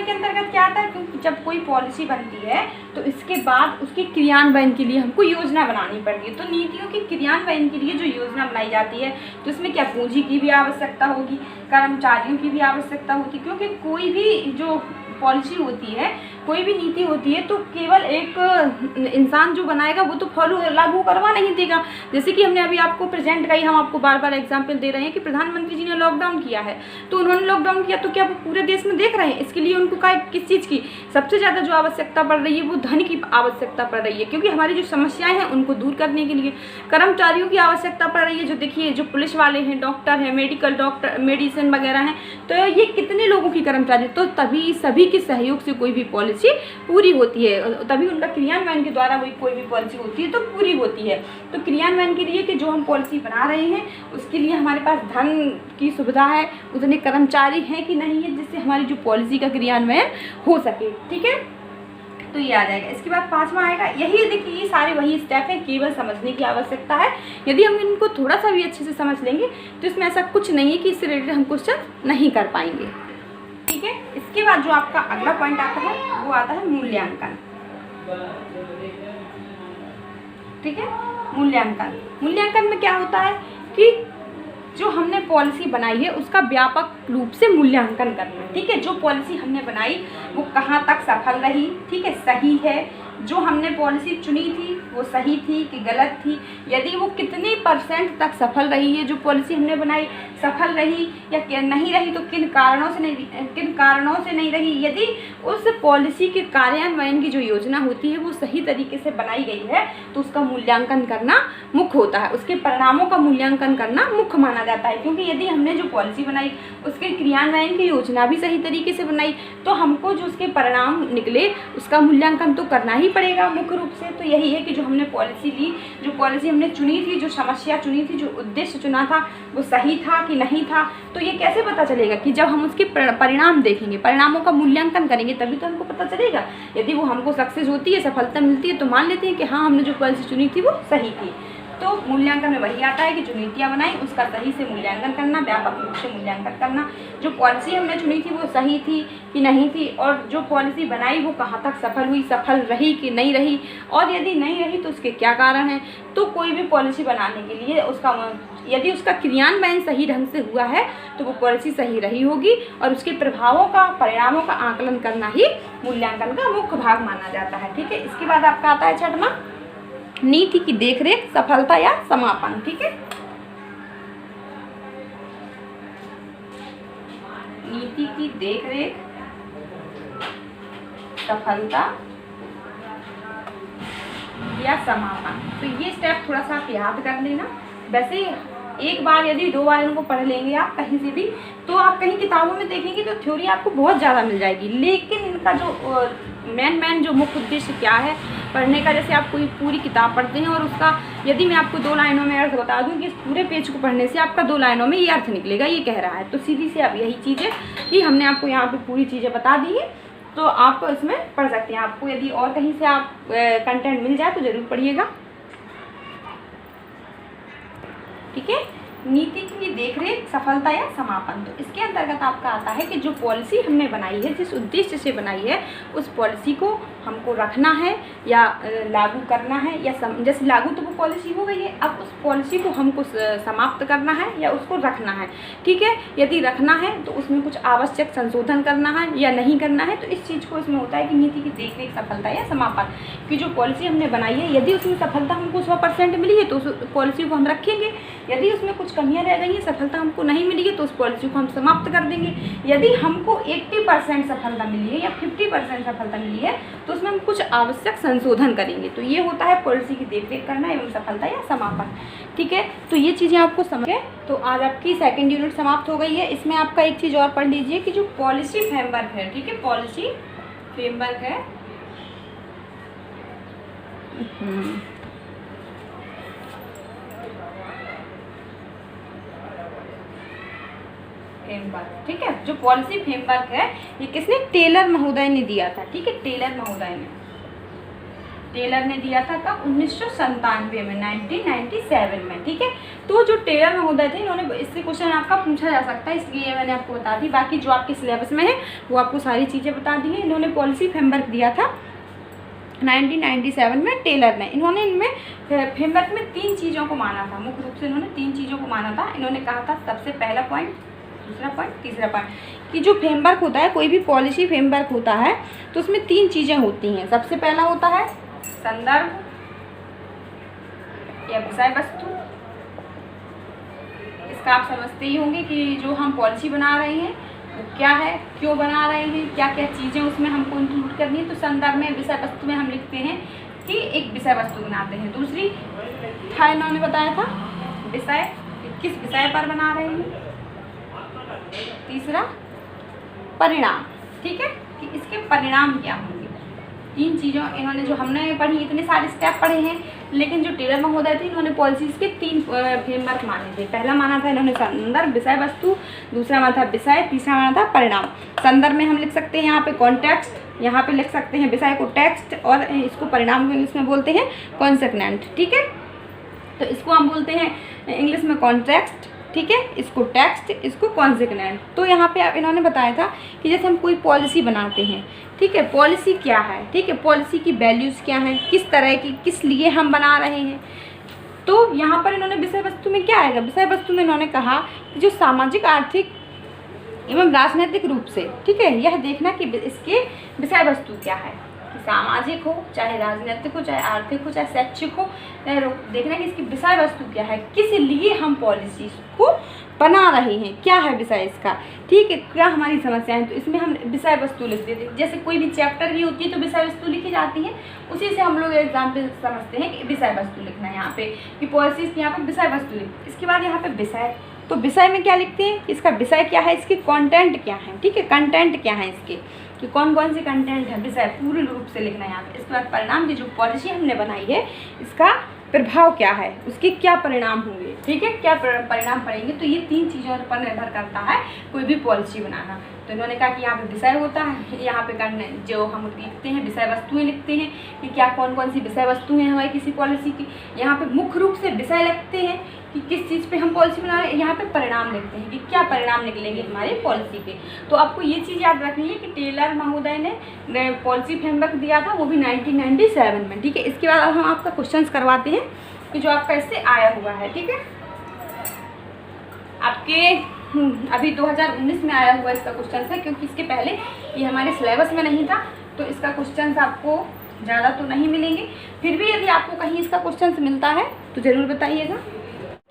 के अंतर्गत क्या आता है, क्योंकि जब कोई पॉलिसी बनती है तो इसके बाद उसके क्रियान्वयन के लिए हमको योजना बनानी पड़ती है। तो नीतियों के क्रियान्वयन के लिए जो योजना बनाई जाती है तो इसमें क्या पूंजी की भी आवश्यकता होगी, कर्मचारियों की भी आवश्यकता होती है, क्योंकि कोई भी जो पॉलिसी होती है, कोई भी नीति होती है तो केवल एक इंसान जो बनाएगा वो तो लागू करवा नहीं देगा। जैसे कि हमने अभी आपको प्रेजेंट कही, हम आपको बार बार एग्जांपल दे रहे हैं कि प्रधानमंत्री जी ने लॉकडाउन किया है, तो उन्होंने लॉकडाउन किया तो क्या वो पूरे देश में देख रहे हैं, इसके लिए उनको किस चीज़ की सबसे ज़्यादा जो आवश्यकता पड़ रही है वो धन की आवश्यकता पड़ रही है, क्योंकि हमारी जो समस्याएं हैं उनको दूर करने के लिए कर्मचारियों की आवश्यकता पड़ रही है। जो देखिए जो पुलिस वाले हैं, डॉक्टर हैं, मेडिसिन वगैरह हैं, तो ये कितने लोगों की कर्मचारी, तो तभी सभी के सहयोग से कोई भी पॉलिसी पूरी होती है, तभी उनका क्रियान्वयन के द्वारा वही कोई भी पॉलिसी होती है तो पूरी होती है। तो क्रियान्वयन के लिए कि जो हम पॉलिसी बना रहे हैं उसके लिए हमारे पास धन की सुविधा है, उतने कर्मचारी हैं कि नहीं है, जिससे हमारी जो पॉलिसी का क्रियान्वयन हो सके। ठीक है, तो ये आ जाएगा। इसके बाद पांचवा आएगा, यही देखिए ये सारे वही स्टेप हैं, केवल समझने की आवश्यकता है। यदि हम इनको थोड़ा सा भी अच्छे से समझ लेंगे तो इसमें ऐसा कुछ नहीं है कि इससे रिलेटेड हम क्वेश्चन नहीं कर पाएंगे। ठीक है, इसके बाद जो आपका अगला पॉइंट आता है वो आता है मूल्यांकन। ठीक है, मूल्यांकन में क्या होता है कि जो हमने पॉलिसी बनाई है उसका व्यापक रूप से मूल्यांकन करना। ठीक है, जो पॉलिसी हमने बनाई वो कहाँ तक सफल रही, ठीक है, सही है, जो हमने पॉलिसी चुनी थी वो सही थी कि गलत थी, यदि वो कितने % तक सफल रही है, जो पॉलिसी हमने बनाई सफल रही या नहीं रही तो किन कारणों से नहीं रही, यदि उस पॉलिसी के कार्यान्वयन की जो योजना होती है वो सही तरीके से बनाई गई है तो उसका मूल्यांकन करना मुख्य होता है, उसके परिणामों का मूल्यांकन करना मुख्य माना जाता है। क्योंकि यदि हमने जो पॉलिसी बनाई उसके क्रियान्वयन की योजना भी सही तरीके से बनाई तो हमको जो उसके परिणाम निकले उसका मूल्यांकन तो करना ही पड़ेगा मुख्य रूप से। तो यही है कि जो हमने पॉलिसी ली, जो पॉलिसी हमने चुनी थी, जो समस्या चुनी थी, जो उद्देश्य चुना था वो सही था कि नहीं था। तो ये कैसे पता चलेगा कि जब हम उसके परिणाम देखेंगे, परिणामों का मूल्यांकन करेंगे तभी तो हमको पता चलेगा। यदि वो हमको सक्सेस होती है, सफलता मिलती है तो मान लेते हैं कि हाँ हमने जो पॉलिसी चुनी थी वो सही थी। तो मूल्यांकन में वही आता है कि जो नीतियाँ बनाई उसका सही से मूल्यांकन करना, व्यापक रूप से मूल्यांकन करना, जो पॉलिसी हमने चुनी थी वो सही थी कि नहीं थी, और जो पॉलिसी बनाई वो कहाँ तक सफल हुई, सफल रही कि नहीं रही, और यदि नहीं रही तो उसके क्या कारण हैं। तो कोई भी पॉलिसी बनाने के लिए यदि उसका क्रियान्वयन सही ढंग से हुआ है तो वो पॉलिसी सही रही होगी, और उसके प्रभावों का, परिणामों का आकलन करना ही मूल्यांकन का मुख्य भाग माना जाता है। ठीक है, इसके बाद आपका आता है 6वां, नीति की देखरेख, सफलता या समापन। ठीक है, नीति की देखरेख, सफलता या समापन। तो ये स्टेप थोड़ा सा आप याद कर लेना। वैसे एक बार यदि 2 बार इनको पढ़ लेंगे आप कहीं से भी, तो आप कहीं किताबों में देखेंगे तो थ्योरी आपको बहुत ज़्यादा मिल जाएगी, लेकिन इनका जो मेन जो मुख्य उद्देश्य क्या है पढ़ने का, जैसे आप कोई पूरी किताब पढ़ते हैं और उसका यदि मैं आपको 2 लाइनों में अर्थ बता दूं कि इस पूरे पेज को पढ़ने से आपका 2 लाइनों में ये अर्थ निकलेगा, ये कह रहा है, तो सीधी से अब यही चीज़ है कि हमने आपको यहाँ पे पूरी चीज़ें बता दी है, तो आप इसमें पढ़ सकते हैं। आपको यदि और कहीं से आप कंटेंट मिल जाए तो ज़रूर पढ़िएगा। ठीक है, नीति की देखरेख, सफलता या समापन। तो इसके अंतर्गत आपका आता है कि जो पॉलिसी हमने बनाई है, जिस उद्देश्य से बनाई है, उस पॉलिसी को हमको रखना है या लागू करना है, या जैसे लागू तो वो पॉलिसी हो गई है, अब उस पॉलिसी को हमको समाप्त करना है या उसको रखना है। ठीक है, यदि रखना है तो उसमें कुछ आवश्यक संशोधन करना है या नहीं करना है, तो इस चीज़ को इसमें होता है कि नीति की देखरेख, सफलता या समापन। कि जो पॉलिसी हमने बनाई है यदि उसमें सफलता हमको 100% मिली है तो उस पॉलिसी को हम रखेंगे, यदि उसमें कुछ कमियां रह गई हैं, सफलता हमको नहीं मिली है तो उस पॉलिसी को हम समाप्त कर देंगे। यदि हमको 80% सफलता मिली है या 50% सफलता मिली है तो उसमें हम कुछ आवश्यक संशोधन करेंगे। तो ये होता है पॉलिसी की देखरेख करना एवं सफलता या समापन। ठीक है, तो ये चीज़ें आपको समझ गए। तो आज आपकी 2nd यूनिट समाप्त हो गई है। इसमें आपका एक चीज़ और पढ़ लीजिए कि जो पॉलिसी फ्रेमवर्क है, ठीक है, पॉलिसी फ्रेमवर्क है, फ्रेमवर्क। ठीक है, जो पॉलिसी फ्रेमवर्क है ये किसने, टेलर महोदय ने दिया था। ठीक है, टेलर ने दिया था कब, 1997 में, 1997 में। ठीक है, तो जो टेलर महोदय थे इन्होंने, इससे क्वेश्चन आपका पूछा जा सकता है इसलिए मैंने आपको बता दी, बाकी जो आपके सिलेबस में है वो आपको सारी चीज़ें बता दी हैं। इन्होंने पॉलिसी फ्रेमवर्क दिया था 1997 में टेलर ने। इन्होंने इनमें फ्रेमवर्क में 3 चीज़ों को माना था, मुख्य रूप से इन्होंने 3 चीज़ों को माना था। इन्होंने कहा था सबसे पहला पॉइंट, दूसरा पॉइंट, तीसरा पॉइंट, कि जो फ्रेमवर्क होता है, कोई भी पॉलिसी फ्रेमवर्क होता है तो उसमें 3 चीज़ें होती हैं। सबसे पहला होता है संदर्भ या विषय वस्तु। इसका आप समझते ही होंगे कि जो हम पॉलिसी बना रहे हैं वो क्या है, क्यों बना रहे हैं, क्या क्या चीज़ें उसमें हमको इंक्लूड करनी है। तो संदर्भ में, विषय वस्तु में हम लिखते हैं कि एक विषय वस्तु बनाते हैं। दूसरी था, इन्होंने बताया था विषय, किस विषय पर बना रहे हैं। तीसरा परिणाम, ठीक है, कि इसके परिणाम क्या होंगे। 3 चीज़ों इन्होंने, जो हमने पढ़ी, इतने सारे स्टेप पढ़े हैं, लेकिन जो टेलर महोदय थे इन्होंने पॉलिसीज़ के 3 फ्रेमवर्क माने थे। पहला माना था इन्होंने संदर्भ, विषय वस्तु, दूसरा माना था विषय, तीसरा माना था परिणाम। संदर्भ में हम लिख सकते हैं यहाँ पे कॉन्टेक्स्ट, यहाँ पे लिख सकते हैं विषय को टेक्स्ट, और इसको परिणाम को इंग्लिश में बोलते हैं कॉन्सिक्वेंट। ठीक है, तो इसको हम बोलते हैं इंग्लिश में कॉन्टेक्स्ट, ठीक है, इसको टेक्स्ट, इसको कॉन्सिक्वेंट। तो यहाँ पे इन्होंने बताया था कि जैसे हम कोई पॉलिसी बनाते हैं, ठीक है, पॉलिसी क्या है, ठीक है, पॉलिसी की वैल्यूज़ क्या हैं, किस तरह की, किस लिए हम बना रहे हैं, तो यहाँ पर इन्होंने विषय वस्तु में क्या आएगा, विषय वस्तु में इन्होंने कहा कि जो सामाजिक, आर्थिक एवं राजनीतिक रूप से, ठीक है, यह देखना कि इसके विषय वस्तु क्या है, कि सामाजिक हो, चाहे राजनीतिक हो, चाहे आर्थिक हो, चाहे शैक्षिक हो, देखना कि इसकी विषय वस्तु क्या है, किस लिए हम पॉलिसी को बना रहे हैं, क्या है विषय इसका, ठीक है, क्या हमारी समस्या है। तो इसमें हम विषय वस्तु लिख देते हैं। जैसे कोई भी चैप्टर भी होती है तो विषय वस्तु लिखी जाती है, उसी से हम लोग एग्जाम्पल समझते हैं कि विषय वस्तु लिखना है यहाँ पे, कि पॉलिसीज की यहाँ पे विषय वस्तु लिखते। इसके बाद यहाँ पे विषय, तो विषय में क्या लिखते हैं, इसका विषय क्या है, इसके कंटेंट क्या है, ठीक है, कंटेंट क्या है इसके, कि कौन कौन सी कंटेंट है, विषय पूर्ण रूप से लिखना है यहाँ पे। इसके बाद परिणाम, की जो पॉलिसी हमने बनाई है इसका प्रभाव क्या है, उसके क्या परिणाम होंगे, ठीक है, क्या परिणाम पड़ेंगे। तो ये 3 चीज़ों पर निर्भर करता है कोई भी पॉलिसी बनाना। तो इन्होंने कहा कि यहाँ पे विषय होता है, यहाँ पे करने जो हम लिखते हैं विषय वस्तुएं लिखते हैं कि क्या कौन कौन सी विषय वस्तु हैं हमारी किसी पॉलिसी की। यहाँ पे मुख्य रूप से विषय लिखते हैं कि किस चीज़ पे हम पॉलिसी बना रहे हैं, यहाँ पे परिणाम लिखते हैं कि क्या परिणाम निकलेंगे हमारे पॉलिसी के। तो आपको ये चीज़ याद रखनी है कि टेलर महोदय ने पॉलिसी फ्रेमवर्क दिया था, वो भी 1997 में, ठीक है। इसके बाद अब हम आपका क्वेश्चन करवाते हैं कि जो आपका इससे आया हुआ है, ठीक है, आपके अभी 2019 में आया हुआ इसका क्वेश्चन है, क्योंकि इसके पहले ये हमारे सिलेबस में नहीं था, तो इसका क्वेश्चन आपको ज़्यादा तो नहीं मिलेंगे। फिर भी यदि आपको कहीं इसका क्वेश्चन मिलता है तो ज़रूर बताइएगा,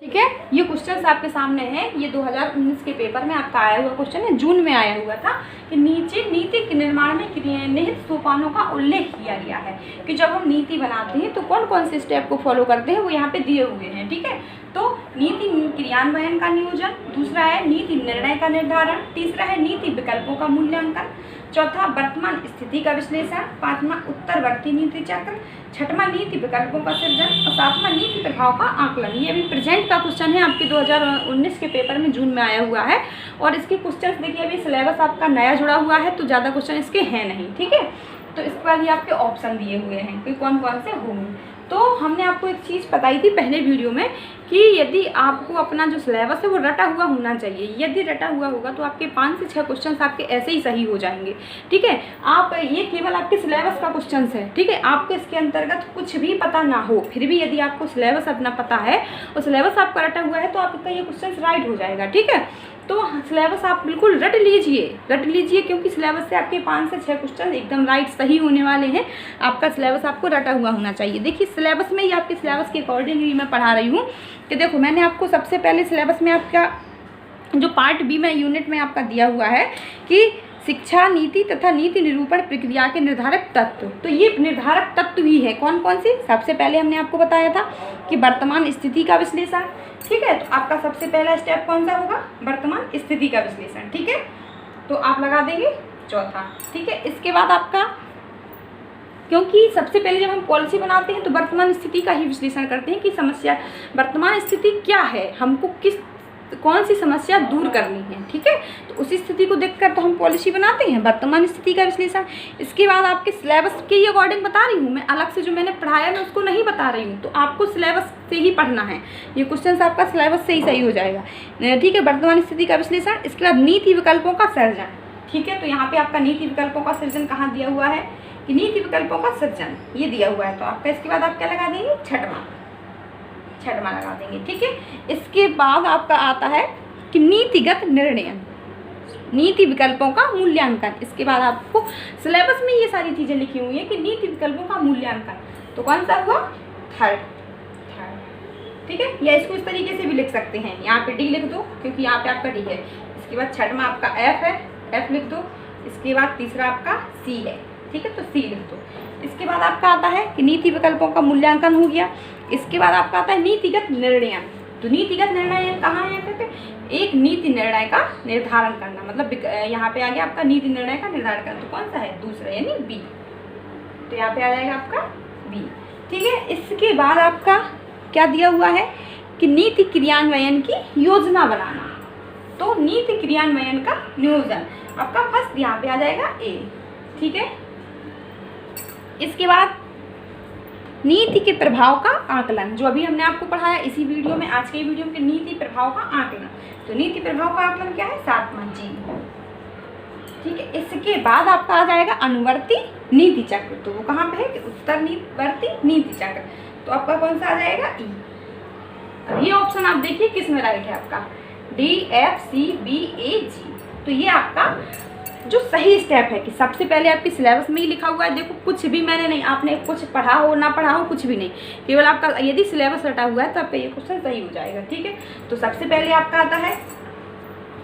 ठीक है। ये क्वेश्चन आपके सामने है, ये 2019 के पेपर में आपका आया हुआ क्वेश्चन है, जून में आया हुआ था, कि नीचे नीति के निर्माण में निहित सोपानों का उल्लेख किया गया है, कि जब हम नीति बनाते हैं तो कौन कौन से स्टेप को फॉलो करते हैं, वो यहाँ पे दिए हुए हैं, ठीक है। तो नीति क्रियान्वयन का नियोजन, दूसरा है नीति निर्णय का निर्धारण, तीसरा है नीति विकल्पों का मूल्यांकन, चौथा वर्तमान स्थिति का विश्लेषण, पांचवा उत्तरवर्ती नीति चक्र, छठवां नीति विकल्पों का सृजन और सातवां नीति प्रभाव का आकलन। ये अभी प्रेजेंट का क्वेश्चन है, आपके 2019 के पेपर में जून में आया हुआ है। और इसके क्वेश्चन देखिए, अभी सिलेबस आपका नया जुड़ा हुआ है तो ज़्यादा क्वेश्चन इसके हैं नहीं, ठीक है। तो इसके बाद ये आपके ऑप्शन दिए हुए हैं कि कौन कौन से होंगे। तो हमने आपको एक चीज़ बताई थी पहले वीडियो में कि यदि आपको अपना जो सिलेबस है वो रटा हुआ होना चाहिए। यदि रटा हुआ होगा तो आपके 5 से 6 क्वेश्चन आपके ऐसे ही सही हो जाएंगे, ठीक है। आप ये केवल आपके सिलेबस का क्वेश्चन है, ठीक है। आपको इसके अंतर्गत कुछ भी पता ना हो, फिर भी यदि आपको सिलेबस अपना पता है और सिलेबस आपका रटा हुआ है तो आपका ये क्वेश्चन राइट हो जाएगा, ठीक है। तो सिलेबस आप बिल्कुल रट लीजिए, क्योंकि सिलेबस से आपके 5 से 6 क्वेश्चन एकदम राइट सही होने वाले हैं। आपका सिलेबस आपको रटा हुआ होना चाहिए। देखिए सिलेबस में ही आपके सिलेबस के अकॉर्डिंगली मैं पढ़ा रही हूँ कि देखो, मैंने आपको सबसे पहले सिलेबस में आपका जो पार्ट बी में यूनिट में आपका दिया हुआ है कि शिक्षा नीति तथा नीति निरूपण प्रक्रिया के निर्धारक तत्व। तो ये निर्धारक तत्व ही है कौन कौन सी। सबसे पहले हमने आपको बताया था कि वर्तमान स्थिति का विश्लेषण, ठीक है। तो आपका सबसे पहला स्टेप कौन सा होगा, वर्तमान स्थिति का विश्लेषण, ठीक है। तो आप लगा देंगे चौथा, ठीक है। इसके बाद आपका, क्योंकि सबसे पहले जब हम पॉलिसी बनाते हैं तो वर्तमान स्थिति का ही विश्लेषण करते हैं कि समस्या वर्तमान स्थिति क्या है, हमको कौन सी समस्या दूर करनी है, ठीक है। तो उसी स्थिति को देखकर तो हम पॉलिसी बनाते हैं, वर्तमान स्थिति का विश्लेषण। इसके बाद आपके सिलेबस के ही अकॉर्डिंग बता रही हूँ मैं, अलग से जो मैंने पढ़ाया मैं उसको नहीं बता रही हूँ। तो आपको सिलेबस से ही पढ़ना है, ये क्वेश्चन आपका सिलेबस से ही सही हो जाएगा, ठीक है। वर्तमान स्थिति का विश्लेषण, इसके बाद नीति विकल्पों का सृजन, ठीक है। तो यहाँ पे आपका नीति विकल्पों का सृजन कहाँ दिया हुआ है कि नीति विकल्पों का सृजन ये दिया हुआ है। तो आपका इसके बाद आप क्या लगा देंगे, छठवां लगा देंगे, ठीक है। इसके बाद आपका आता है कि नीतिगत निर्णय, नीति विकल्पों का मूल्यांकन। इसके बाद आपको सिलेबस में ये सारी चीज़ें लिखी हुई है कि नीति विकल्पों का मूल्यांकन, तो कौन सा हुआ, थर्ड, ठीक है। या इसको इस तरीके से भी लिख सकते हैं, यहाँ पे डी लिख दो क्योंकि यहाँ पे आपका डी है। इसके बाद छठवां आपका एफ है, एफ लिख दो। इसके बाद तीसरा आपका सी है, ठीक है, तो सी लिख दो। इसके बाद आपका आता है कि नीति विकल्पों का मूल्यांकन हो गया। इसके बाद आपका आता है नीतिगत निर्णय। तो नीतिगत निर्णय कहाँ है, यहाँ पे एक नीति निर्णय का निर्धारण करना, मतलब यहाँ पे आ गया आपका नीति निर्णय का निर्धारण करना। तो कौन सा है, दूसरा यानी बी। तो यहाँ पे आ जाएगा आपका बी, ठीक है। इसके बाद आपका क्या दिया हुआ है कि नीति क्रियान्वयन की योजना बनाना। तो नीति क्रियान्वयन का नियोजन आपका फर्स्ट यहाँ पे आ जाएगा ए, ठीक है। इसके बाद नीति के प्रभाव का आकलन, जो अभी हमने आपको पढ़ाया इसी वीडियो में, आज के वीडियो में, नीति प्रभाव का आकलन। तो नीति प्रभाव का आकलन क्या है, 7वां जी, ठीक है। इसके बाद आपका आ जाएगा अनुवर्ती नीति चक्र। तो वो कहाँ पे है कि उत्तरवर्ती नीति चक्र। तो आपका कौन सा आ जाएगा, ई, अब ये ऑप्शन आप देखिए किस में राइट है आपका, DFCBAG। तो ये आपका जो सही स्टेप है कि सबसे पहले आपके सिलेबस में ही लिखा हुआ है। देखो कुछ भी मैंने नहीं, आपने कुछ पढ़ा हो ना पढ़ा हो कुछ भी नहीं, केवल आपका यदि सिलेबस रटा हुआ है तो आपका ये क्वेश्चन सही हो जाएगा। ठीक है, तो सबसे पहले आपका आता है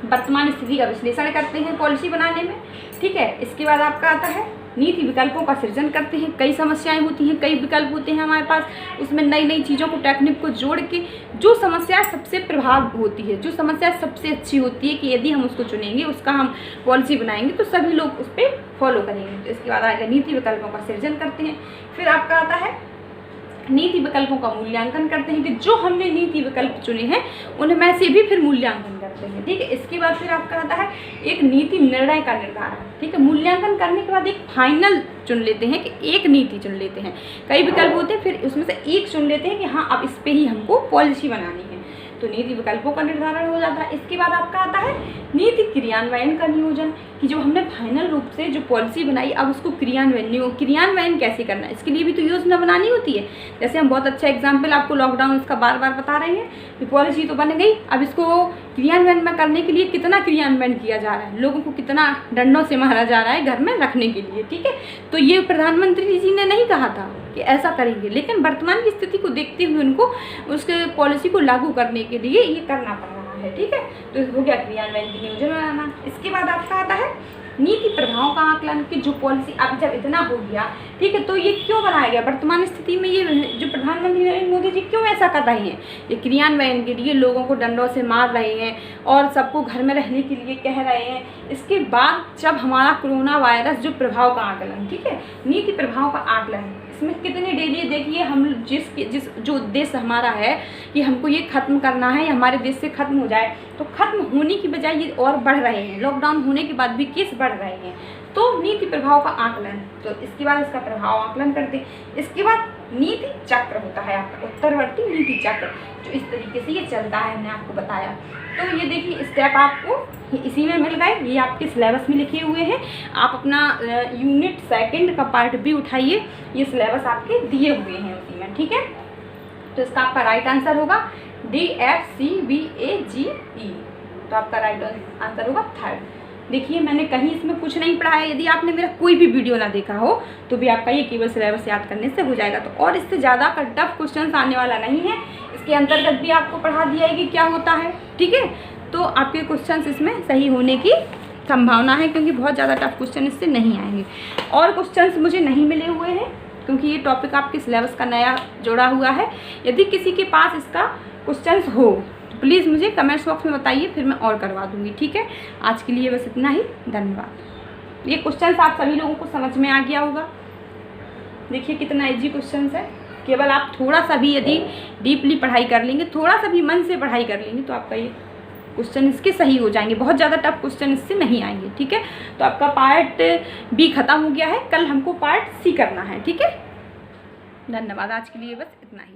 वर्तमान स्थिति का विश्लेषण करते हैं पॉलिसी बनाने में। ठीक है, इसके बाद आपका आता है नीति विकल्पों का सृजन करते हैं। कई समस्याएं होती हैं, कई विकल्प होते हैं हमारे पास, उसमें नई नई चीज़ों को, टेक्निक को जोड़ के जो समस्या सबसे प्रभाव होती है, जो समस्या सबसे अच्छी होती है कि यदि हम उसको चुनेंगे, उसका हम पॉलिसी बनाएंगे तो सभी लोग उस पर फॉलो करेंगे। तो इसके बाद आएगा नीति विकल्पों का सृजन करते हैं। फिर आपका आता है नीति विकल्पों का मूल्यांकन करते हैं कि जो हमने नीति विकल्प चुने हैं उनमें से भी फिर मूल्यांकन करते हैं। ठीक है, इसके बाद फिर आपका आता है एक नीति निर्णय का निर्धारण। ठीक है, मूल्यांकन करने के बाद एक फाइनल चुन लेते हैं कि एक नीति चुन लेते हैं। कई विकल्प होते हैं, फिर उसमें से एक चुन लेते हैं कि हाँ अब इस पे ही हमको पॉलिसी बनानी है, तो नीति विकल्पों का निर्धारण हो जाता है। इसके बाद आपका आता है नीति क्रियान्वयन का नियोजन, कि जो हमने फाइनल रूप से जो पॉलिसी बनाई अब उसको क्रियान्वयन कैसे करना है, इसके लिए भी तो योजना बनानी होती है। जैसे हम बहुत अच्छा एग्जाम्पल आपको लॉकडाउन इसका बार बार बता रहे हैं कि पॉलिसी तो बन गई, अब इसको क्रियान्वयन में करने के लिए कितना क्रियान्वयन किया जा रहा है, लोगों को कितना डंडों से मारा जा रहा है घर में रखने के लिए। ठीक है, तो ये प्रधानमंत्री जी ने नहीं कहा था कि ऐसा करेंगे, लेकिन वर्तमान की स्थिति को देखते हुए उनको उसके पॉलिसी को लागू करने के लिए ये करना पड़ रहा है। ठीक है, तो हो गया क्रियान्वयन की नियोजन बनाना। इसके बाद आपका आता है नीति प्रभाव का आकलन, की जो पॉलिसी अब जब इतना हो गया, ठीक है, तो ये क्यों बनाया गया वर्तमान स्थिति में, ये जो प्रधानमंत्री नरेंद्र मोदी जी क्यों ऐसा कर रहे हैं, ये क्रियान्वयन के लिए लोगों को डंडों से मार रहे हैं और सबको घर में रहने के लिए कह रहे हैं। इसके बाद जब हमारा कोरोना वायरस जो प्रभाव का आकलन, ठीक है, नीति प्रभाव का आकलन, इसमें कितने डेली देखिए हम जिस जो उद्देश्य हमारा है कि हमको ये खत्म करना है, हमारे देश से खत्म हो जाए, तो खत्म होने की बजाय ये और बढ़ रहे हैं। लॉकडाउन होने के बाद भी केस बढ़ रहे हैं, तो नीति प्रभाव का आकलन, तो इसके बाद इसका प्रभाव आकलन करते हैं। इसके बाद नीति चक्र होता है आपका, उत्तरवर्ती नीति चक्र, जो इस तरीके से ये चलता है, मैंने आपको बताया। तो ये देखिए स्टेप आपको इसी में मिल गए, ये आपके सिलेबस में लिखे हुए हैं। आप अपना यूनिट सेकंड का पार्ट भी उठाइए, ये सिलेबस आपके दिए हुए हैं उसी में। ठीक है, तो इसका आपका राइट आंसर होगा DFCBAGE, तो आपका राइट आंसर होगा थर्ड। देखिए मैंने कहीं इसमें कुछ नहीं पढ़ा है, यदि आपने मेरा कोई भी वीडियो ना देखा हो तो भी आपका ये केवल सिलेबस याद करने से हो जाएगा। तो और इससे ज़्यादा का टफ क्वेश्चन आने वाला नहीं है, इसके अंतर्गत भी आपको पढ़ा दिया है कि क्या होता है। ठीक है, तो आपके क्वेश्चन इसमें सही होने की संभावना है, क्योंकि बहुत ज़्यादा टफ क्वेश्चन इससे नहीं आएंगे। और क्वेश्चन मुझे नहीं मिले हुए हैं क्योंकि ये टॉपिक आपके सिलेबस का नया जोड़ा हुआ है। यदि किसी के पास इसका क्वेश्चन हो तो प्लीज़ मुझे कमेंट्स बॉक्स में बताइए, फिर मैं और करवा दूँगी। ठीक है, आज के लिए बस इतना ही, धन्यवाद। ये क्वेश्चन आप सभी लोगों को समझ में आ गया होगा। देखिए कितना इजी क्वेश्चन है, केवल आप थोड़ा सा भी यदि डीपली पढ़ाई कर लेंगे, थोड़ा सा भी मन से पढ़ाई कर लेंगे, तो आपका ये क्वेश्चन इसके सही हो जाएंगे। बहुत ज़्यादा टफ क्वेश्चन इससे नहीं आएंगे। ठीक है, तो आपका पार्ट बी खत्म हो गया है, कल हमको पार्ट सी करना है। ठीक है, धन्यवाद। आज के लिए बस इतना ही।